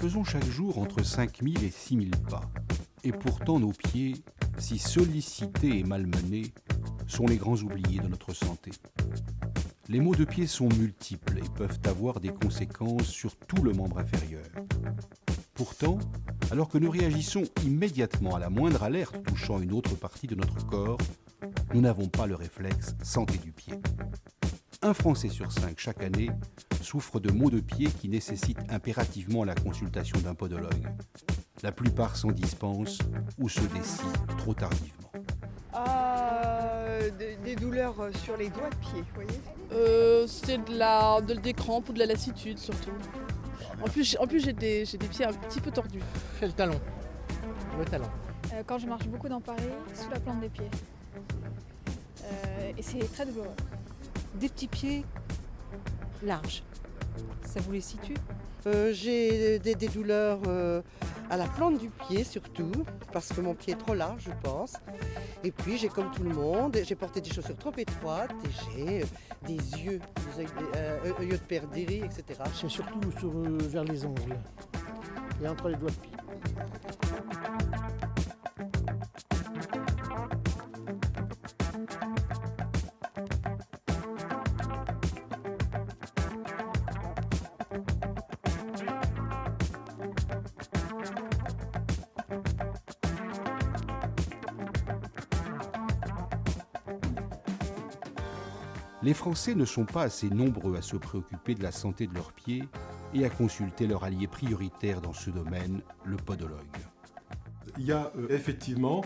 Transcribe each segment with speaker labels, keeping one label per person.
Speaker 1: faisons chaque jour entre 5000 et 6000 pas. Et pourtant nos pieds, si sollicités et malmenés, sont les grands oubliés de notre santé. Les maux de pied sont multiples et peuvent avoir des conséquences sur tout le membre inférieur. Pourtant, alors que nous réagissons immédiatement à la moindre alerte touchant une autre partie de notre corps, nous n'avons pas le réflexe santé du pied. Un Français sur 5 chaque année souffre de maux de pied qui nécessitent impérativement la consultation d'un podologue. La plupart s'en dispensent ou se décident trop tardivement.
Speaker 2: Des douleurs sur les doigts de pied, vous voyez.
Speaker 3: C'est des crampes ou de la lassitude surtout. En plus j'ai des pieds un petit peu tordus.
Speaker 4: C'est le talon.
Speaker 5: Quand je marche beaucoup dans Paris, sous la plante des pieds. Et c'est très douloureux.
Speaker 6: Des petits pieds larges. Ça vous les situe ?
Speaker 2: J'ai des douleurs à la plante du pied surtout, parce que mon pied est trop large, je pense. Et puis j'ai comme tout le monde, j'ai porté des chaussures trop étroites et j'ai des yeux de perdrix, etc.
Speaker 4: C'est surtout vers les ongles et entre les doigts de pied.
Speaker 1: Les Français ne sont pas assez nombreux à se préoccuper de la santé de leurs pieds et à consulter leur allié prioritaire dans ce domaine, le podologue.
Speaker 7: Il y a effectivement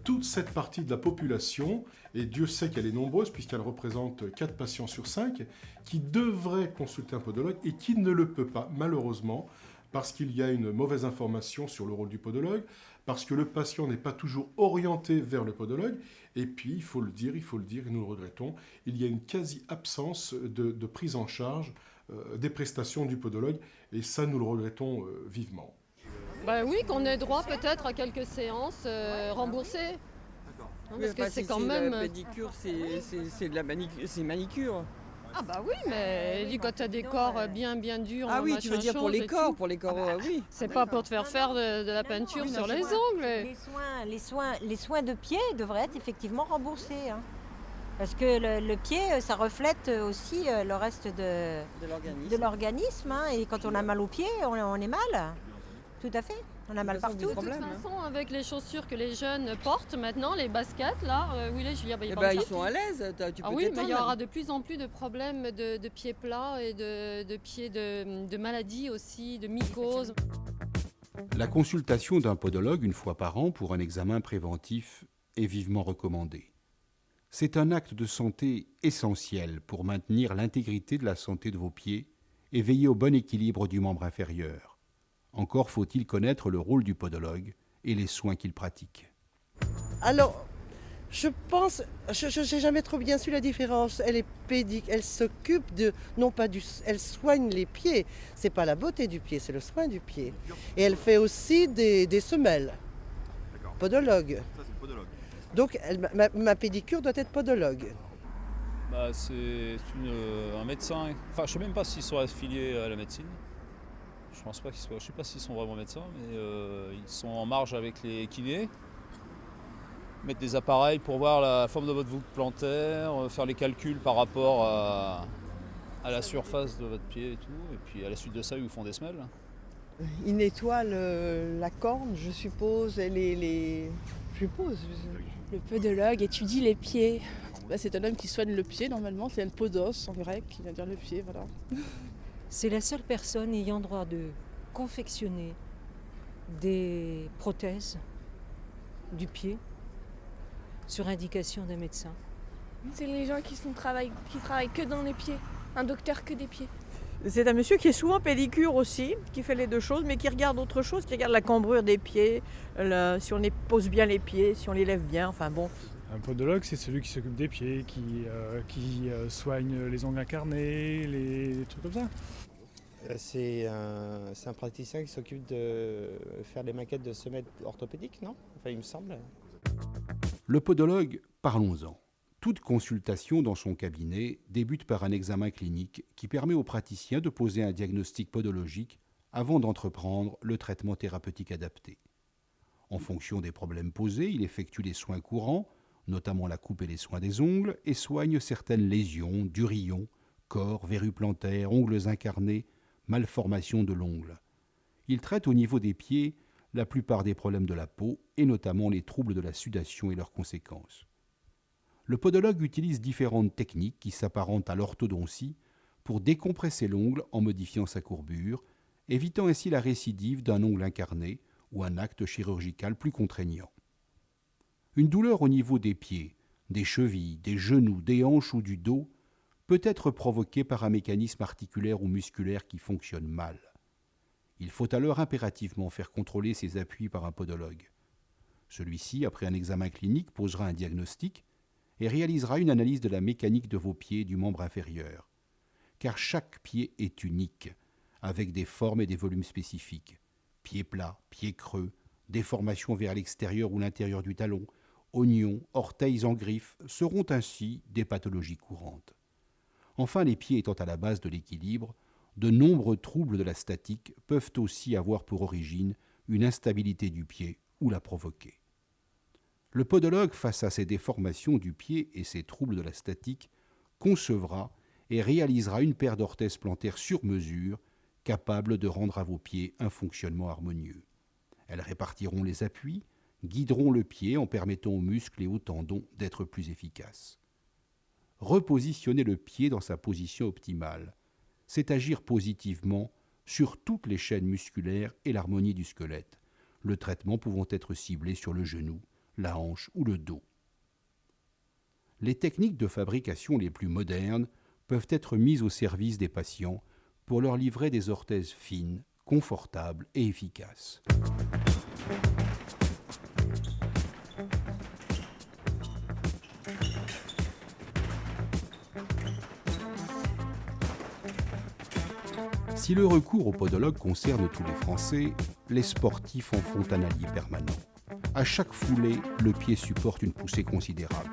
Speaker 7: toute cette partie de la population, et Dieu sait qu'elle est nombreuse puisqu'elle représente 4 patients sur 5, qui devrait consulter un podologue et qui ne le peut pas, malheureusement, parce qu'il y a une mauvaise information sur le rôle du podologue, parce que le patient n'est pas toujours orienté vers le podologue, et puis, il faut le dire, et nous le regrettons, il y a une quasi-absence de prise en charge des prestations du podologue, et ça, nous le regrettons vivement.
Speaker 8: Oui, qu'on ait droit peut-être à quelques séances remboursées. Parce que c'est quand même...
Speaker 9: La pédicure, c'est de la manicure.
Speaker 8: Ah bah oui, mais quand tu as des corps bien durs...
Speaker 9: Ah oui, tu veux dire pour les corps, oui.
Speaker 8: C'est pas pour te faire de la peinture sur les ongles.
Speaker 10: Les soins de pied devraient être effectivement remboursés. Hein. Parce que le pied, ça reflète aussi le reste de l'organisme. Hein, et quand on a mal aux pieds, on est mal. Tout à fait. On a mal partout.
Speaker 8: De toute façon, avec les chaussures que les jeunes portent maintenant, les baskets, là,
Speaker 9: ils sont à l'aise. Tu peux
Speaker 8: mais il y aura de plus en plus de problèmes de pieds plats et de pieds de maladies aussi, de mycoses.
Speaker 1: La consultation d'un podologue une fois par an pour un examen préventif est vivement recommandée. C'est un acte de santé essentiel pour maintenir l'intégrité de la santé de vos pieds et veiller au bon équilibre du membre inférieur. Encore faut-il connaître le rôle du podologue et les soins qu'il pratique.
Speaker 2: Alors, je pense, je n'ai jamais trop bien su la différence. Elle est pédique, elle s'occupe de, non pas du, elle soigne les pieds. C'est pas la beauté du pied, c'est le soin du pied. Et elle fait aussi des semelles. Podologue.
Speaker 11: Ça, c'est le podologue.
Speaker 2: Donc, ma pédicure doit être podologue.
Speaker 11: C'est un médecin. Enfin, je sais même pas s'ils sont affiliés à la médecine. Je pense pas qu'ils soient. Je sais pas s'ils sont vraiment médecins, mais ils sont en marge avec les kinés. Mettre des appareils pour voir la forme de votre voûte plantaire, faire les calculs par rapport à la surface de votre pied et tout. Et puis à la suite de ça, ils vous font des semelles.
Speaker 2: Ils nettoient la corne, je suppose, et les... Je suppose.
Speaker 3: Le podologue étudie les pieds. C'est un homme qui soigne le pied normalement, c'est un podos en grec, qui veut dire le pied, voilà.
Speaker 6: C'est la seule personne ayant droit de confectionner des prothèses du pied sur indication d'un médecin.
Speaker 5: C'est les gens qui travaillent que dans les pieds, un docteur que des pieds.
Speaker 2: C'est un monsieur qui est souvent pédicure aussi, qui fait les deux choses, mais qui regarde autre chose, qui regarde la cambrure des pieds, si on pose bien les pieds, si on les lève bien, enfin bon.
Speaker 12: Un podologue, c'est celui qui s'occupe des pieds, qui soigne les ongles incarnés, les trucs comme ça.
Speaker 13: C'est un praticien qui s'occupe de faire les maquettes de semelles orthopédiques, non ? Enfin, il me semble.
Speaker 1: Le podologue, parlons-en. Toute consultation dans son cabinet débute par un examen clinique qui permet au praticien de poser un diagnostic podologique avant d'entreprendre le traitement thérapeutique adapté. En fonction des problèmes posés, il effectue les soins courants, notamment la coupe et les soins des ongles, et soigne certaines lésions, durillons, corps, verrues plantaires, ongles incarnés, malformations de l'ongle. Il traite au niveau des pieds la plupart des problèmes de la peau, et notamment les troubles de la sudation et leurs conséquences. Le podologue utilise différentes techniques qui s'apparentent à l'orthodontie pour décompresser l'ongle en modifiant sa courbure, évitant ainsi la récidive d'un ongle incarné ou un acte chirurgical plus contraignant. Une douleur au niveau des pieds, des chevilles, des genoux, des hanches ou du dos peut être provoquée par un mécanisme articulaire ou musculaire qui fonctionne mal. Il faut alors impérativement faire contrôler ces appuis par un podologue. Celui-ci, après un examen clinique, posera un diagnostic et réalisera une analyse de la mécanique de vos pieds et du membre inférieur. Car chaque pied est unique, avec des formes et des volumes spécifiques. Pieds plats, pieds creux, déformations vers l'extérieur ou l'intérieur du talon, oignons, orteils en griffe seront ainsi des pathologies courantes. Enfin, les pieds étant à la base de l'équilibre, de nombreux troubles de la statique peuvent aussi avoir pour origine une instabilité du pied ou la provoquer. Le podologue, face à ces déformations du pied et ces troubles de la statique, concevra et réalisera une paire d'orthèses plantaires sur mesure, capable de rendre à vos pieds un fonctionnement harmonieux. Elles répartiront les appuis, guideront le pied en permettant aux muscles et aux tendons d'être plus efficaces. Repositionner le pied dans sa position optimale, c'est agir positivement sur toutes les chaînes musculaires et l'harmonie du squelette, le traitement pouvant être ciblé sur le genou, la hanche ou le dos. Les techniques de fabrication les plus modernes peuvent être mises au service des patients pour leur livrer des orthèses fines, confortables et efficaces. Si le recours au podologue concerne tous les Français, les sportifs en font un allié permanent. À chaque foulée, le pied supporte une poussée considérable.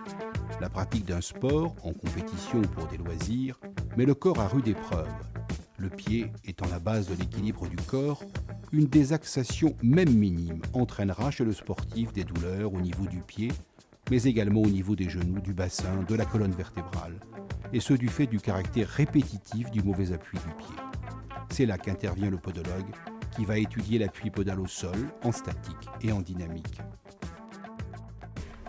Speaker 1: La pratique d'un sport, en compétition ou pour des loisirs, met le corps à rude épreuve. Le pied étant la base de l'équilibre du corps, une désaxation même minime entraînera chez le sportif des douleurs au niveau du pied, mais également au niveau des genoux, du bassin, de la colonne vertébrale, et ce du fait du caractère répétitif du mauvais appui du pied. C'est là qu'intervient le podologue, qui va étudier l'appui podal au sol, en statique et en dynamique.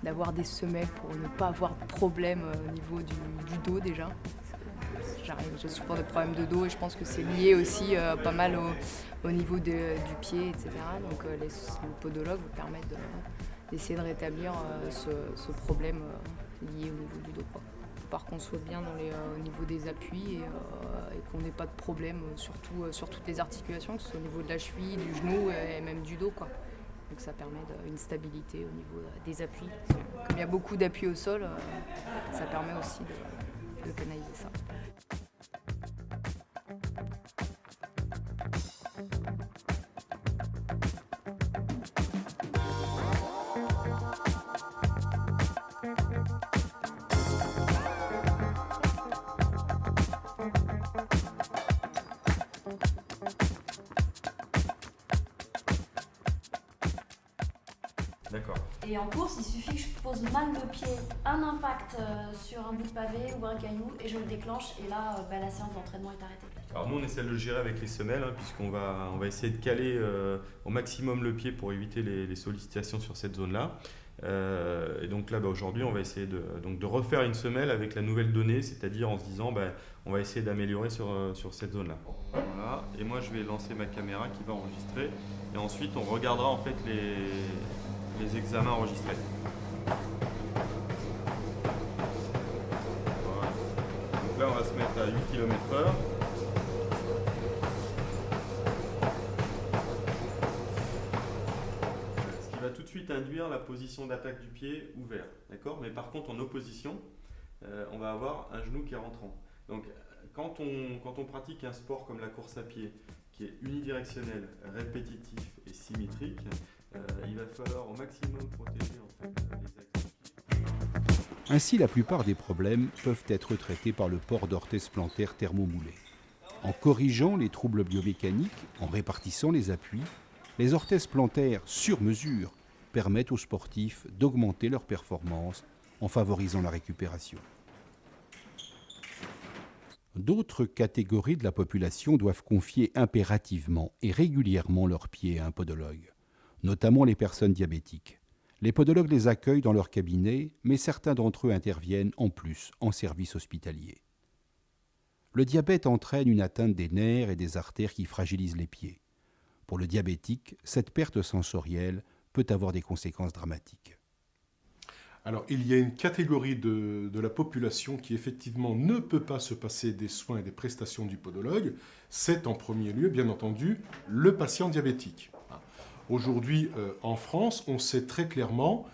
Speaker 3: D'avoir des semelles pour ne pas avoir de problème au niveau du dos déjà. J'ai souvent des problèmes de dos et je pense que c'est lié aussi pas mal au niveau du pied, etc. Donc le podologue vous permet d'essayer de rétablir ce problème lié au niveau du dos, quoi. Par qu'on soit bien au niveau des appuis et qu'on n'ait pas de problème sur toutes les articulations, que ce soit au niveau de la cheville, du genou et même du dos, quoi. Donc ça permet une stabilité au niveau des appuis. Comme il y a beaucoup d'appuis au sol, ça permet aussi de canaliser ça.
Speaker 14: D'accord.
Speaker 15: Et en course, il suffit que je pose mal le pied, un impact sur un bout de pavé ou un caillou et je le déclenche et là, la séance d'entraînement est arrêtée.
Speaker 14: Alors nous on essaie de le gérer avec les semelles puisqu'on va essayer de caler au maximum le pied pour éviter les sollicitations sur cette zone-là. Et donc là aujourd'hui on va essayer de refaire une semelle avec la nouvelle donnée, c'est-à-dire en se disant on va essayer d'améliorer sur cette zone-là. Voilà. Et moi je vais lancer ma caméra qui va enregistrer et ensuite on regardera en fait les examens enregistrés. Voilà. Donc là on va se mettre à 8 km/h. Tout de suite induire la position d'attaque du pied ouvert, d'accord ? Mais par contre en opposition, on va avoir un genou qui est rentrant. Donc quand on pratique un sport comme la course à pied, qui est unidirectionnel, répétitif et symétrique, il va falloir au maximum protéger en fait, les axes.
Speaker 1: Ainsi, la plupart des problèmes peuvent être traités par le port d'orthèses plantaires thermomoulées. En corrigeant les troubles biomécaniques, en répartissant les appuis, les orthèses plantaires sur mesure permettent aux sportifs d'augmenter leur performance en favorisant la récupération. D'autres catégories de la population doivent confier impérativement et régulièrement leurs pieds à un podologue, notamment les personnes diabétiques. Les podologues les accueillent dans leur cabinet, mais certains d'entre eux interviennent en plus en service hospitalier. Le diabète entraîne une atteinte des nerfs et des artères qui fragilisent les pieds. Pour le diabétique, cette perte sensorielle peut avoir des conséquences dramatiques.
Speaker 7: Alors, il y a une catégorie de la population qui, effectivement, ne peut pas se passer des soins et des prestations du podologue. C'est, en premier lieu, bien entendu, le patient diabétique. Aujourd'hui, en France, on sait très clairement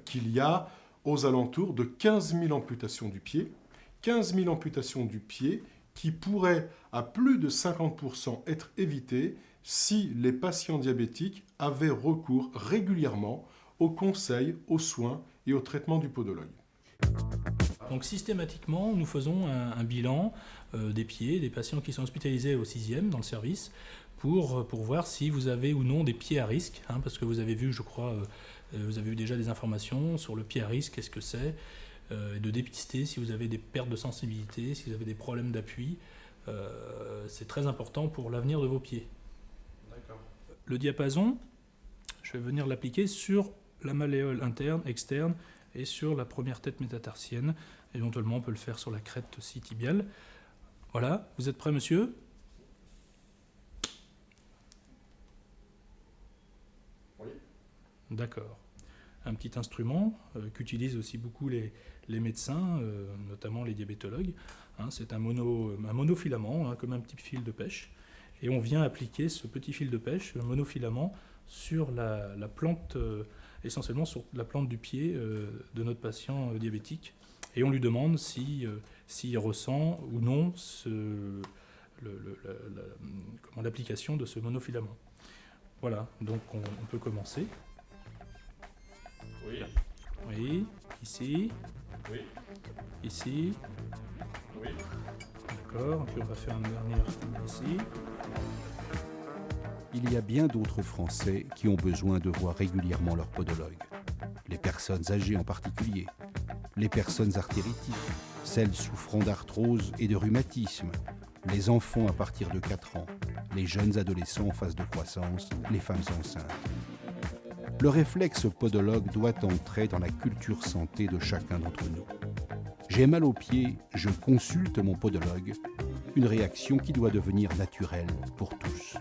Speaker 7: qu'il y a aux alentours de 15 000 amputations du pied. 15 000 amputations du pied qui pourraient, à plus de 50%, être évitées si les patients diabétiques avaient recours régulièrement aux conseils, aux soins et au traitement du podologue.
Speaker 16: Donc systématiquement, nous faisons un bilan des pieds des patients qui sont hospitalisés au 6e dans le service pour voir si vous avez ou non des pieds à risque, parce que vous avez vu, je crois, vous avez eu déjà des informations sur le pied à risque, qu'est-ce que c'est, et de dépister si vous avez des pertes de sensibilité, si vous avez des problèmes d'appui. C'est très important pour l'avenir de vos pieds.
Speaker 7: D'accord.
Speaker 16: Le diapason, je vais venir l'appliquer sur la malléole interne, externe et sur la première tête métatarsienne. Éventuellement, on peut le faire sur la crête aussi tibiale. Voilà, vous êtes prêt, monsieur ?
Speaker 7: Oui.
Speaker 16: D'accord. Un petit instrument qu'utilisent aussi beaucoup les médecins, notamment les diabétologues. C'est un monofilament, comme un petit fil de pêche. Et on vient appliquer ce petit fil de pêche, le monofilament, sur la plante, essentiellement sur la plante du pied de notre patient diabétique. Et on lui demande s'il ressent ou non l'application de ce monofilament. Voilà, donc on peut commencer.
Speaker 7: Oui.
Speaker 16: Oui, ici.
Speaker 7: Oui.
Speaker 16: Ici.
Speaker 7: Oui.
Speaker 16: D'accord, puis on va faire un dernier ici.
Speaker 1: Il y a bien d'autres Français qui ont besoin de voir régulièrement leur podologue. Les personnes âgées en particulier, les personnes artéritiques, celles souffrant d'arthrose et de rhumatisme, les enfants à partir de 4 ans, les jeunes adolescents en phase de croissance, les femmes enceintes. Le réflexe podologue doit entrer dans la culture santé de chacun d'entre nous. J'ai mal aux pieds, je consulte mon podologue, une réaction qui doit devenir naturelle pour tous.